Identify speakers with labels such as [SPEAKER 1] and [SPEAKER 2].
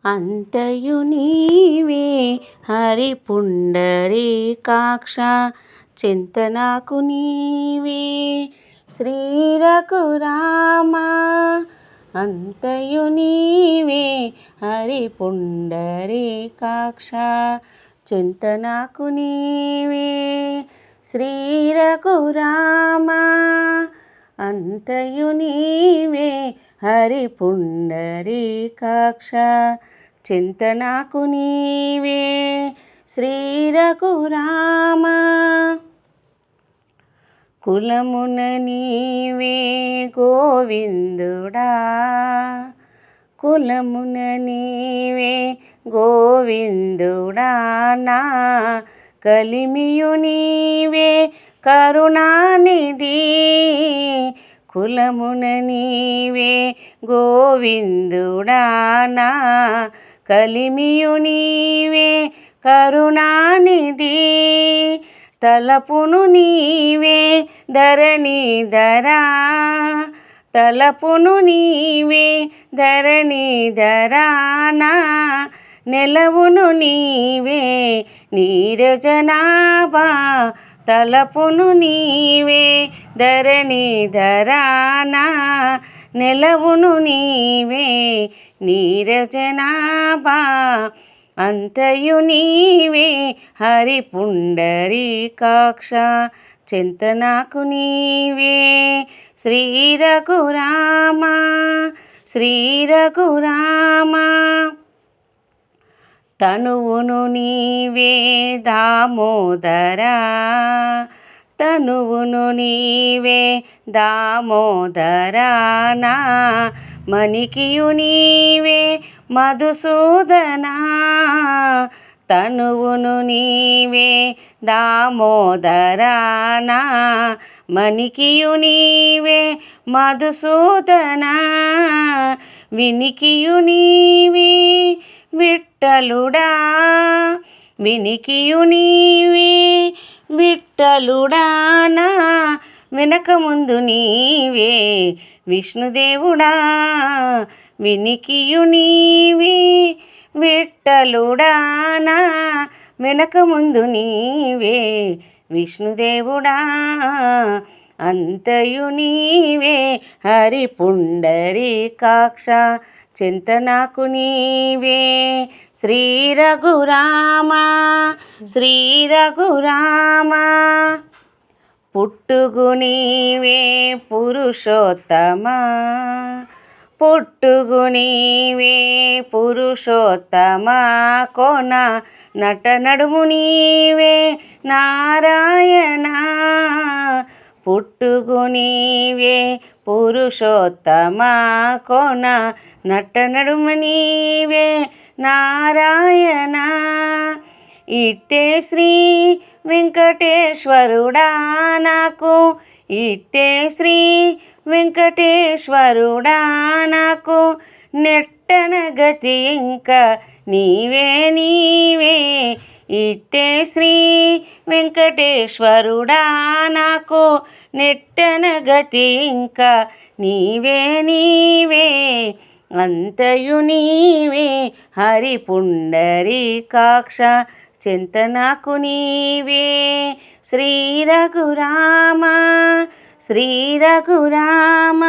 [SPEAKER 1] అంతయు నీవే హరి పుండరీకాక్ష, చింతనాకు నీవే శ్రీ రఘురామ. అంతయు నీవే హరి పుండరీకాక్ష, చింతనాకు నీవే శ్రీ రఘురామ. అంతయు నీవే హరి పుండరీకాక్ష, చింతనాకు నీవే శ్రీ రఘురామ. కులమున నీవే గోవిందుడా, కులమున నీవే గోవిందుడా, నా కలిమియు నీవే కరుణానిధి. కులమున నీవే గోవిందుడా, నా కలిమియు నీవే కరుణానిధి. తలపును నీవే ధరణీధరా, తలపును నీవే ధరణీధరా, నా నెలవును నీవే నీరజనాభా. తలపును నీవే ధరణీధరా, నా నెలవును నీవే నీరజనాభా. అంతయు నీవే హరి పుండరీకాక్ష, చింతనాకు నీవే శ్రీ రఘురామ. శ్రీ రఘురామ. తనువును నీవే దామోదరా, తనువును నీవే దామోదరా, నా మణికియు నీవే మధుసూదనా. తనువును నీవే దామోదరా, నా మణికియు నీవే మధుసూదనా. వినికియు నీవే విఠలుడా, వినికియు నీవే విఠలుడా, నా వెనక ముందు నీవే విష్ణుదేవుడా. వినికియు నీవే విఠలుడా, నా వెనక ముందు నీవే విష్ణుదేవుడా. అంతయు నీవే హరి పుండరీకాక్ష, చింతనాకు నీవే శ్రీ రఘురామ. శ్రీ రఘురామ. పుట్టుగు నీవే పురుషోత్తమ, పుట్టుగు నీవే పురుషోత్తమ, కోన నట నడుము నీవే నారాయణ. పుట్టుగు నీవే పురుషోత్తమ, కోన నట నడుము నీవే నారాయణ. ఇట్టే శ్రీ వెంకటేశ్వరుడా నాకు, ఇట్టే శ్రీ వెంకటేశ్వరుడా నాకు, నెట్టన గతి ఇంకా నీవే నీవే. ఇట్టే శ్రీ వెంకటేశ్వరుడా నాకు, నెట్టన గతి ఇంకా నీవే నీవే. అంతయు నీవే హరి పుండరీకాక్ష, చింతనాకు నీవే శ్రీ రఘురామ. శ్రీ రఘురామ.